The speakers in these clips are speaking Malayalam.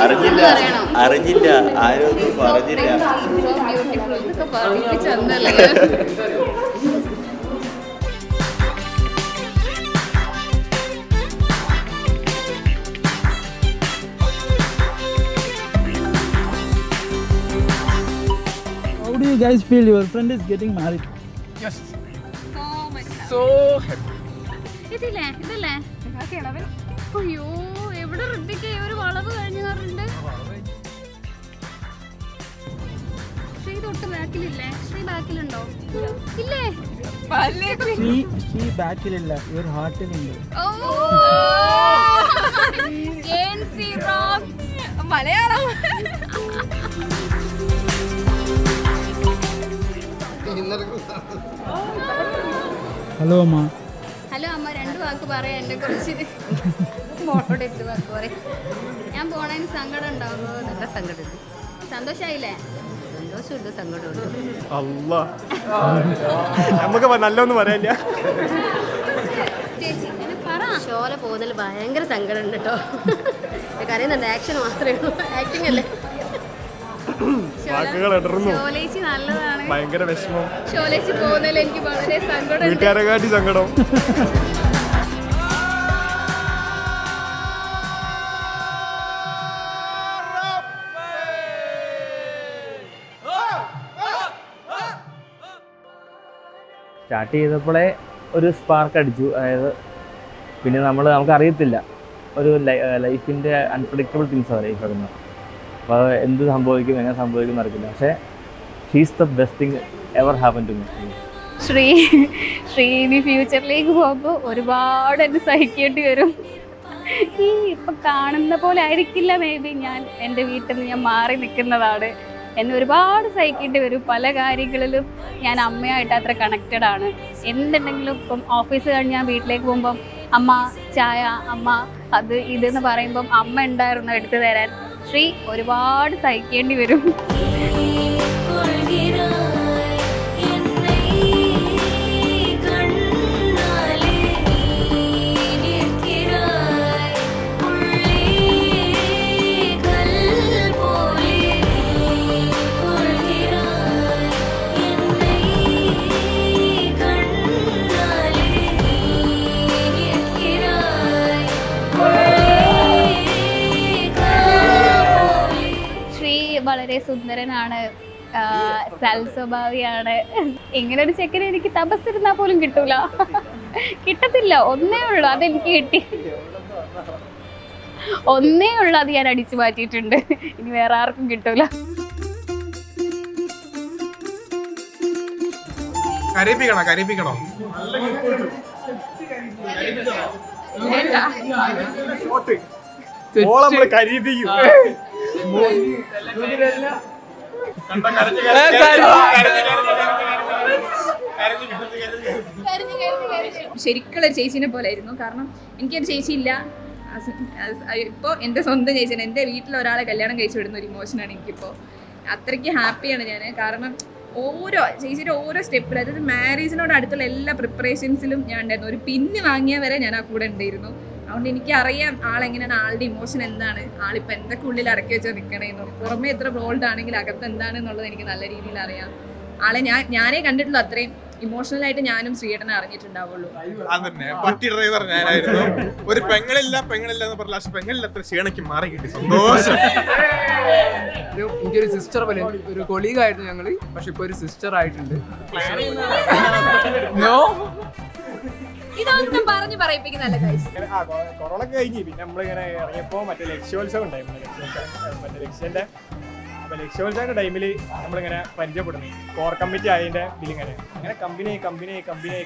അറിഞ്ഞില്ല അറിഞ്ഞില്ല ആരൊന്നും പറഞ്ഞില്ല. How do you guys feel your friend is getting married? Yes. Oh my God. So happy. ഇതില്ലേ ഇതല്ലേ അയ്യോ എവിടെ ഋതിക്ക് ഒരു വളവ് കഴിഞ്ഞു പറഞ്ഞിട്ടുണ്ട്. ശ്രീ തൊട്ട് ബാക്കിലില്ലേ? ശ്രീ ബാക്കിലുണ്ടോ? ഇല്ലേ? She ബാക്കിലില്ല, your ഹാർട്ടിലുണ്ട്. മലയാളം. ഹലോ അമ്മ. ഹലോ അമ്മ, 2 വാക്ക് പറയാം. എന്നെ കുറിച്ച് മോളോട് 8 വാക്ക് പറയാം. ഞാൻ പോണതിന് സങ്കടം ഉണ്ടാവുമോ? നല്ല സങ്കടം. സന്തോഷായില്ലേ? സന്തോഷമുണ്ട്, സങ്കടമുണ്ട്. നമുക്ക് നല്ലൊന്നും പറയാനില്ല. ചേച്ചി പറ. ഷോല പോകുന്നതിൽ ഭയങ്കര സങ്കടം ഉണ്ട് കേട്ടോ. കരയുന്നുണ്ട്. ആക്ഷൻ മാത്രമേ ഉള്ളൂ, ആക്ടിങ് അല്ലേ. വാക്കുകൾ ഇടർന്നു. ഷോലേച്ചി നല്ലതാണ്. ഭയങ്കര വിഷമം. ഷോലേച്ചി പോകുന്നതിൽ എനിക്ക് വളരെ സങ്കടം. വീട്ടുകാരെക്കാട്ടി സങ്കടം. സ്റ്റാർട്ട് ചെയ്തപ്പോഴേ ഒരു സ്പാർക്ക് അടിച്ചു. അതായത് പിന്നെ നമുക്കറിയത്തില്ല, ഒരു ലൈഫിൻ്റെ അൺപ്രഡിക്റ്റബിൾ തിങ്സാണ് ലൈഫ് വരുന്നത്. അപ്പോൾ എന്ത് സംഭവിക്കും, എങ്ങനെ സംഭവിക്കും എന്നറിയില്ല. പക്ഷേ she's the best thing ever happen to me. Sree ഇനി ഫ്യൂച്ചറിലേക്ക് പോകുമ്പോൾ ഒരുപാട് എന്നെ സഹിക്കേണ്ടി വരും. ഈ ഇപ്പം കാണുന്ന പോലെ ആയിരിക്കില്ല മേ ബി ഞാൻ എൻ്റെ വീട്ടിൽ നിന്ന് ഞാൻ മാറി നിൽക്കുന്നതാണ്. എന്നെ ഒരുപാട് സഹിക്കേണ്ടി വരും. പല കാര്യങ്ങളിലും ഞാൻ അമ്മയായിട്ട് അത്ര കണക്റ്റഡ് ആണ്. എന്തുണ്ടെങ്കിലും ഇപ്പം ഓഫീസ് കഴിഞ്ഞ് ഞാൻ വീട്ടിലേക്ക് പോകുമ്പം അമ്മ ചായ, അമ്മ അത് ഇതെന്ന് പറയുമ്പം അമ്മ ഉണ്ടായിരുന്നു എടുത്തു തരാൻ. ശ്രീ ഒരുപാട് സഹിക്കേണ്ടി വരും. വളരെ സുന്ദരനാണ്, സൽസ്വഭാവിയാണ്. ഇങ്ങനെ ഒരു ചെക്കനെ എനിക്ക് തപസ്സിരുന്നാൽ പോലും കിട്ടൂല, കിട്ടത്തില്ല. ഒന്നേ ഉള്ളൂ, അതെനിക്ക് കിട്ടി. ഒന്നേ ഉള്ളൂ, അത് ഞാൻ അടിച്ചു മാറ്റിയിട്ടുണ്ട്. ഇനി വേറെ ആർക്കും കിട്ടൂല. കരയിപ്പിക്കണോ? ശരിക്കുള്ള ചേച്ചീനെ പോലെ ആയിരുന്നു. കാരണം എനിക്കൊരു ചേച്ചിയില്ല. ഇപ്പോൾ എൻ്റെ സ്വന്തം ചേച്ചിയാണ്. എൻ്റെ വീട്ടിൽ ഒരാളെ കല്യാണം കഴിച്ചു വിടുന്ന ഒരു ഇമോഷനാണ് എനിക്കിപ്പോൾ. അത്രയ്ക്ക് ഹാപ്പിയാണ് ഞാൻ. കാരണം ചേച്ചിയുടെ ഓരോ സ്റ്റെപ്പിൽ, അതായത് മാരേജിനോട് അടുത്തുള്ള എല്ലാ പ്രിപ്പറേഷൻസിലും ഞാൻ ഉണ്ടായിരുന്നു. ഒരു പിന്ന് വാങ്ങിയ വരെ ഞാൻ ആ കൂടെ ഉണ്ടായിരുന്നു. അതുകൊണ്ട് എനിക്കറിയാം ആളെങ്ങനെയാണ്, ആളുടെ ഇമോഷൻ എന്താണ്, ആളിപ്പോൾ എന്തൊക്കെ ഉള്ളിൽ അടക്കി വെച്ചാൽ നിൽക്കണേന്നു. പുറമെ എത്ര ബോൾഡ് ആണെങ്കിൽ അകത്ത് എന്താണെന്നുള്ളത് എനിക്ക് നല്ല രീതിയിൽ അറിയാം. ആളെ ഞാനേ കണ്ടിട്ടുള്ളൂ. അത്രയും ഇമോഷണലായിട്ട് ഞാനും ശ്രീയേട്ടനെ അറിഞ്ഞിട്ടുണ്ടാവുള്ളൂ. അതന്നെ പട്ടി ഡ്രൈവർ ഞാനായിരുന്നു. ഒരു പെങ്ങളില്ല എന്ന് പറഞ്ഞ പെങ്ങളില്ലാത്ത ക്ഷീണയ്ക്ക് മാറി കിട്ടി. സന്തോഷം. എനിക്കൊരു സിസ്റ്റർ പോലെ, ഒരു കൊളീഗായിരുന്നു ഞങ്ങള്. പക്ഷെ ഇപ്പൊ ഒരു സിസ്റ്റർ ആയിട്ടുണ്ട്. ഇതൊന്നും പറഞ്ഞു പറയിപ്പിക്കുന്നല്ല. കൊറോണ കഴിഞ്ഞ് പിന്നെ നമ്മളിങ്ങനെ ഇറങ്ങിയപ്പോ മറ്റേ ലക്ഷ്യോത്സവം ഉണ്ടായിരുന്നു. ലക്ഷ്യോത്സവത്തിന്റെ ടൈമിൽ നമ്മളിങ്ങനെ പരിചയപ്പെടുന്നു. കോർ കമ്മിറ്റി ആയതിന്റെ ഇതിലിങ്ങനെ അങ്ങനെ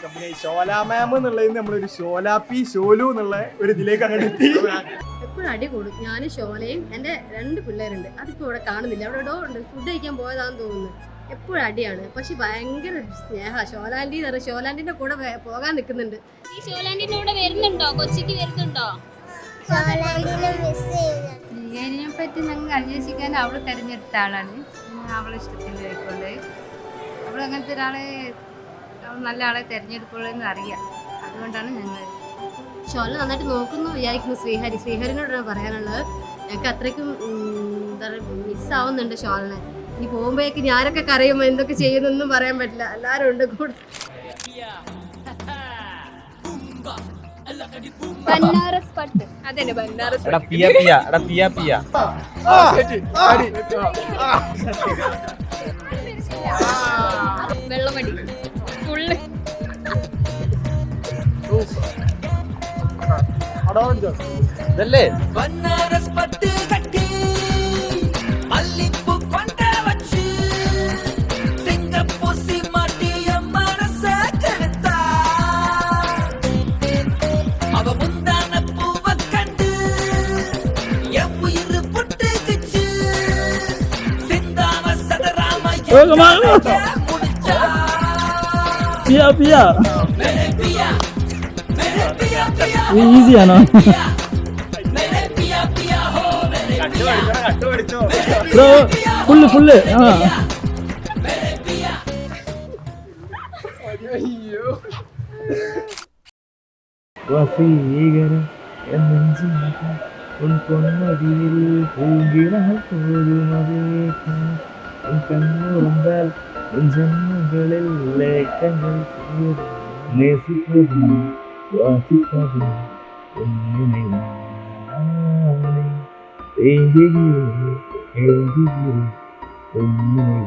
കമ്പനി ഷോല മാം എന്നുള്ളതിന് നമ്മളൊരു ഷോലാപ്പി ഷോലു എന്നുള്ള ഒരു ഇതിലേക്ക് അങ്ങനെ എത്തി. എപ്പോഴും അടി കൂടും. ഞാനും ഷോലയും എൻ്റെ 2 പിള്ളേരുണ്ട്. അതിപ്പോൾ ഇവിടെ കാണുന്നില്ല, അവിടെ എവിടെയോ ഉണ്ട്. ഫുഡ് കഴിക്കാൻ പോയതാണെന്ന് തോന്നുന്നു. എപ്പോഴും അടിയാണ്. പക്ഷെ ഭയങ്കര സ്നേഹ. ഷോലാൻഡിന്റെ കൂടെ പോകാൻ നിൽക്കുന്നുണ്ട്. ഈ ഷോലാൻഡിന്റെ കൂടെ വരുന്നുണ്ടോ? കൊച്ചിക്ക് വരുന്നുണ്ടോ? ശ്രീഹരിനെ പറ്റി ഞങ്ങൾ അന്വേഷിക്കാൻ അവൾ തിരഞ്ഞെടുത്ത ആളാണ്. അവളെ ഇഷ്ടത്തിന് ആയിക്കൊണ്ട് അവൾ അങ്ങനത്തെ ഒരാളെ, അവൾ നല്ല ആളെ തിരഞ്ഞെടുക്കുള്ളൂ എന്ന് അറിയാം. അതുകൊണ്ടാണ് ഞങ്ങൾ ഷോല നന്നായിട്ട് നോക്കുന്നു വിചാരിക്കുന്നു. ശ്രീഹരിനോടാണ് പറയാനുള്ളത്. ഞങ്ങൾക്ക് അത്രയ്ക്കും എന്താ പറയുക മിസ്സാവുന്നുണ്ട് ഷോളിനെ. ഇനി പോകുമ്പോഴേക്ക് ഞാനൊക്കെ കരയുമ്പോൾ എന്തൊക്കെ ചെയ്യുന്നൊന്നും പറയാൻ പറ്റില്ല. എല്ലാവരും ഉണ്ട് കൂടെ. ബനാറസ് പട്ട്. അതന്നെ ബനാറസ് എടാ പിയ പിയ എടാ പിയ പിയ വെള്ളമടി ഫുള്ള് ഇതല്ലേ Oh, come on. Pia, Pia. Easy, Anna. Bro, full. വസീകര ഉൻ പൊന്മതിയിൽ പൂങ്കിടാൽ പോരുമതേക്കാം ഉൻ കണ്ണുറന്താൽ ഉൻ ജന്മങ്ങളിൽ ലേഖങ്ങൾ നേസിപ്പതും വാസിപ്പതും ഒന്നിനെ എഴുതുകയോ ഒന്നിനെ